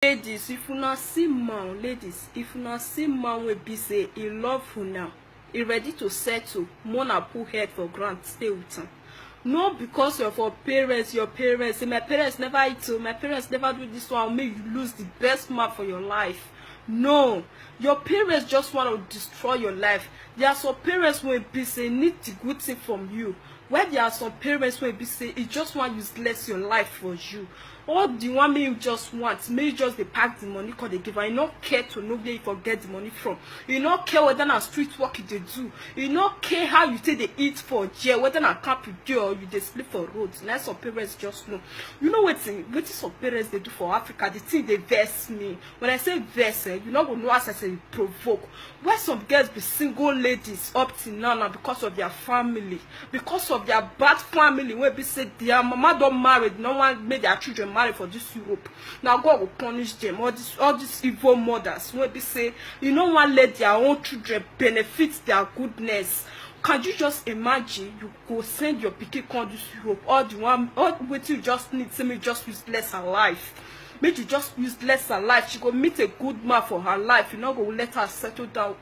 Ladies, if you not see man, ladies, if you not see man will be say he love you now, he ready to settle, mona put head for ground, stay with him. No, because of your parents, say, my parents never eat, so my parents never do this one, make you lose the best man for your life. No, your parents just want to destroy your life. There are some parents who will be say need the good thing from you. Where there are some parents who will be say it just want useless your life for you. Or the one may you just want, may you just they pack the money because they give her. You not care to know where you forget the money from. You not care whether na street work you they do. You not care how you say they eat for jail, whether na camp you do or you they sleep for roads. Now some parents just know. You know what some parents they do for Africa, the thing they vex me. When I say vex, you know go know as I say provoke. Where some girls be single ladies up till now because of their family, because of their bad family, where be say their mama don't marry, no one made their children marry for this Europe. Now God will punish them. All these evil mothers where be say you know one let their own children benefit their goodness. Can you just imagine you go send your pikin come this Europe, all the one all what you just need to me just use less her life. Make you just use less her life. She go meet a good man for her life. You know go let her settle down.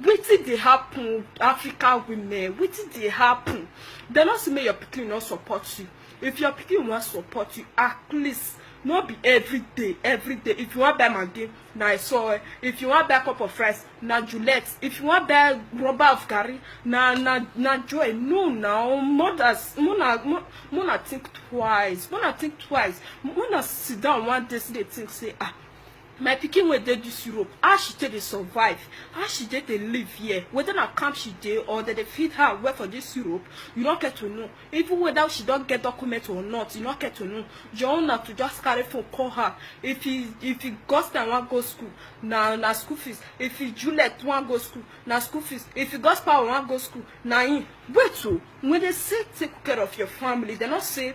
Wetin dey happen, African women? Wetin dey happen? They not see me your pikin not support you. If your pikin want support you, at least not be every day. If you want buy Maggi, na I saw. If you want buy cup of rice, na Juliet. If you want buy rubber of curry, na Joy. No, now mothers, mona think twice. Mona sit down one day, they think say my pikin wey dey this Europe, how she take dey survive, how she take dey live here, whether na camp she dey or they feed her well for this Europe, you don't get to know. Even whether she don't get document or not, you don't get to know. Your own na to just carry phone call her. If he Gostan want go school, na school fees. If he Juliet want go school, na school fees. If he Gospel want go school, na him. Wait so when they say take care of your family, they not say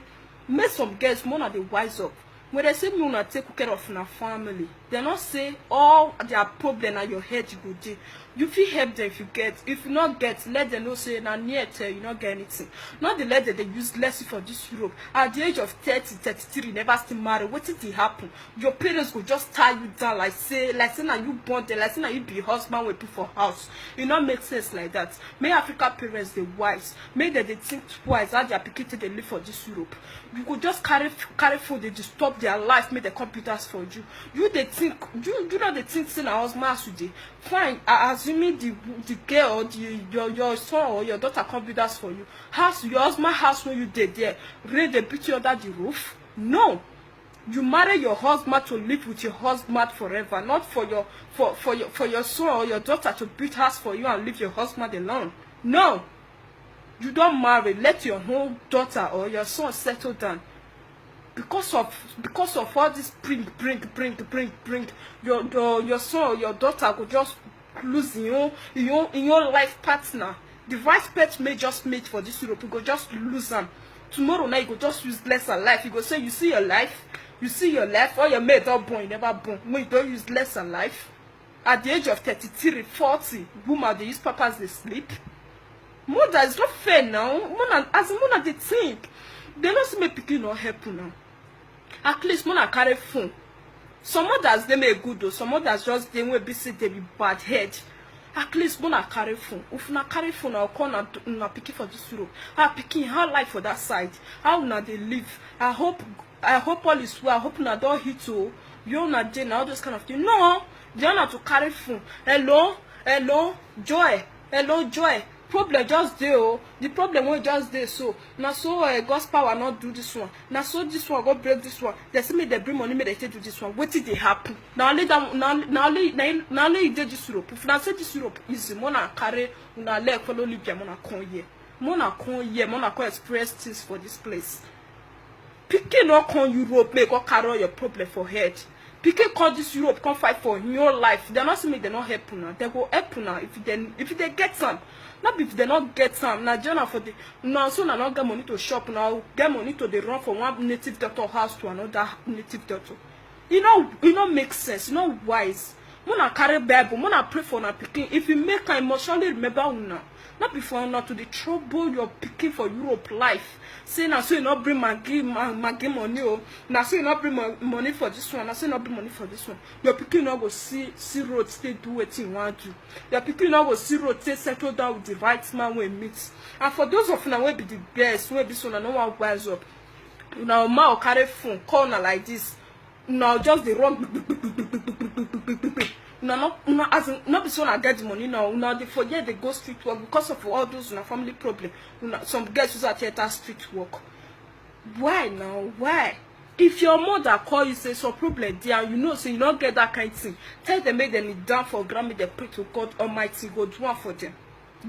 make some girls more na dey wise up. When they say me una take care of una family, they not say all their problem na your head you go dey. You feel help them if you get. If you not get, let them know say na near tell you not get anything. Not the let them they use less for this Europe. At the age of 30, 33, never still marry. What did it happen? Your parents will just tie you down like say na you born there, like say na you be husband with people for house. It not make sense like that. May African parents they wise. Make them they think twice how their pikin they live for this Europe. You could just carry food, they disturb their life, make the computers for you. You they think you know they think say na husband today. Fine, assuming the girl, your son or your daughter computers for you. House your husband house when you did there, rain the beat you under the roof. No. You marry your husband to live with your husband forever, not for your son or your daughter to build house for you and leave your husband alone. No. You don't marry, let your own daughter or your son settle down. Because of all this bring your son or your daughter could just lose in your life partner. The right pet may just mate for this Europe, you go just lose them. Tomorrow night you go just use lesser life. You go say you see your life, all your mate don't born, you never born. When you don't use lesser life, at the age of 33, 40, woman they use papas they sleep. Mother is not fair now. Mona they think. They don't see me picking or help now. At least Mona carry phone. Some others they may good though. Some others just they will be sick, they be bad head. At least Mona carry phone. If na carry phone, I'll call na picking for this Europe. Picking how life for that side. How na they live. I hope all is well. I hope na don't hit you. You're not there all those kind of things. No, they're not to carry phone. Hello, Joy. Hello, Joy. Problem just there. The problem will just there. So now God's power not do this one. Now so this one go break this one. They see me they bring money, me they do this one. What did they happen? Now only did this Europe. If I say this Europe easy, mona carry una leg follow Libya, mona come here. Mona come express things for this place. Pikin not come Europe, make go carry your problem for head. Pikin call this Europe, come fight for your life. They not see me, they not help now. They go help now if they get some. Not if they not get some. Now journal for the now so now not get money to shop now, get money to the run from one native doctor house to another native doctor. You know make sense, you know wise. Mona carry Bible, mona pray for una pikin. If you make her emotionally remember una, not before una to the trouble your pikin for Europe life. Say na so you not bring Maggie money, oh. Na so you not bring money for this one, na so you not bring money for this one. Your pikin not go see road stay do what you want to. Your pikin not go see road stay settle down with the right man we meet. And for those of una will be the best, will be so na no one wise up. Now ma carry phone, call na like this. Now just the wrong. No, as in, not be so na get the money now. Now they forget they go street work because of all those family problem. Some girls use at theater street work. Why now? Why? If your mother call you say some problem there, you know, so you don't get that kind of thing. Tell them make them kneel down for Grammy, they pray to God Almighty, go do one for them.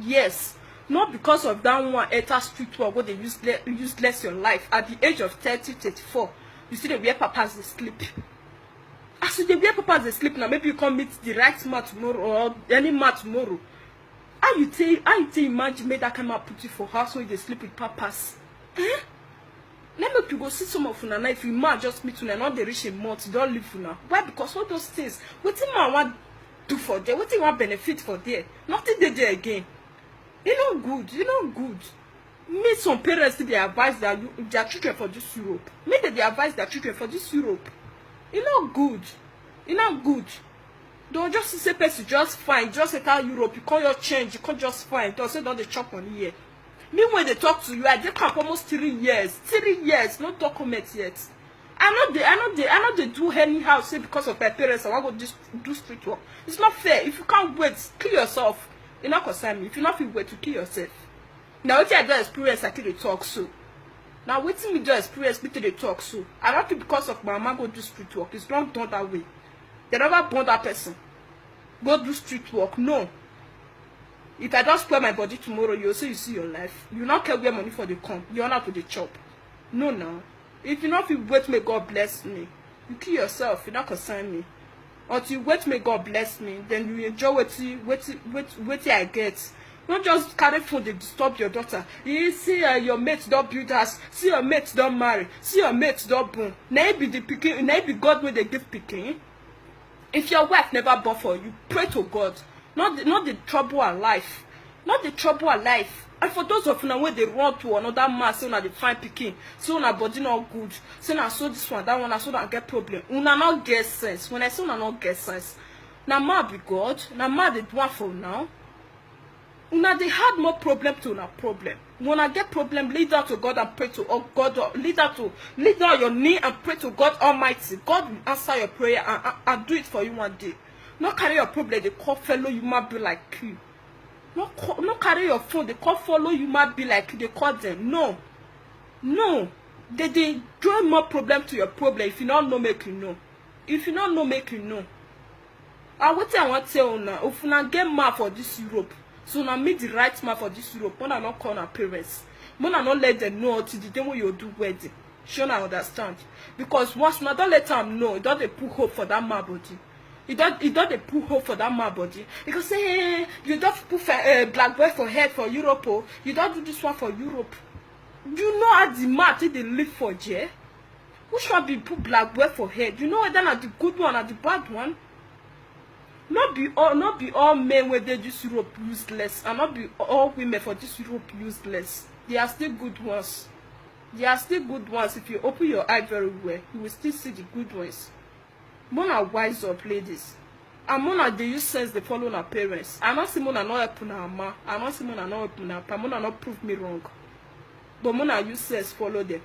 Yes. Not because of that one enter street work where they useless your life. At the age of 30, 34, you see the wear papas they sleep. As you wear papas they sleep now, maybe you come meet the right man tomorrow or any man tomorrow. How you imagine make that kind of put you for house when they sleep with papas? Eh? Let me go see some of una now. If you man just meet una, not they reach a month, you don't live una. Why? Because all those things, what you man want do for there, what you want benefit for there, nothing they there again. You know good, you know good. Make some parents they advise their children for this Europe. Make they advise their children for this Europe. You know good. You know good. Don't just say person just fine, just enter Europe, you call your change, you can't just fine. Don't say don't they chop on here. Me when they talk to you, I take up almost 3 years. 3 years, no document yet. I know they do anyhow, say because of my parents, I want to do street work. It's not fair. If you can't wait, kill yourself. You not concern me. If you not feel wait to kill yourself. Now what I do experience, I think they talk so. Now waiting me do experience, me to they talk so. I don't think because of my mama go do street work. It's not done that way. They never born that person. Go do street work. No. If I don't spoil my body tomorrow, you also you see your life. You not care where money for the come. You're not to the chop. No, no. If you not feel wait, may God bless me. You kill yourself. You not concern me. Until you wait, may God bless me. Then you enjoy what I get. Don't just carry food to disturb your daughter. You see your mates don't build house. See your mates don't marry. See your mates don't boom. Now be the picking. Now be God when they give picking. If your wife never born for you, pray to God. Not the trouble of life. Not the trouble of life. And for those of you where they run to another man, say una dey find pikin, say una body not good, say na so this one, that one, so that get problem. Una not get sense. When I say una not get sense, na ma be God, na ma dey do one for now. Una they had more problem to una problem. When I get problem, lead out to God and pray to God. Lead out on your knee and pray to God Almighty. God will answer your prayer and do it for you one day. Not carry your problem, they call fellow you might be like you. Not carry your phone, they call follow you might be like you, they call them. No. No. They draw more problem to your problem. If you don't know, make you know. If you don't know, make you know. And what I want to tell you now, if you not get mad for this Europe, so now meet the right man for this Europe, when I not call our parents. When I not let them know until the day when you do wedding. Sure I understand. Because once you don't let them know, you don't put hope for that man body. You don't put hope for that man body. Because say, hey, you don't put black boy for head for Europe, oh. You don't do this one for Europe. You know how the man they live for, yeah? Which one be put black boy for head? You know whether not the good one or the bad one? Not be all men where they this Europe useless, and not be all women for this Europe useless. They are still good ones. They are still good ones. If you open your eye very well, you will still see the good ones. Mona wise up, ladies. And Mona they use sense they follow our parents. I not see Mona not help na ma. I not see Mona not help na pa. Mona not prove me wrong. But Mona use sense follow them.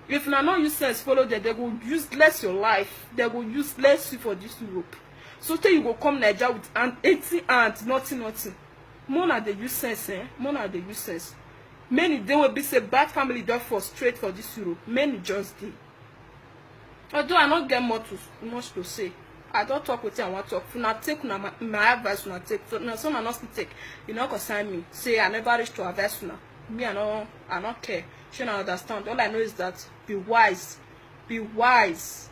If na not use sense follow them, they will useless your life. They will useless you for this Europe. So tell you go come Nigeria with an 80 and nothing. Mona they use sense, eh? Mona they use sense. Many they will be say bad family don't frustrate for this Europe. Many just did. Although I not get much to say. I don't talk with you, I want to talk. Una take my advice, una take. So now some I not still take. You know concern me. Say I never reach to advice una. Me I not care. She don't understand. All I know is that be wise. Be wise.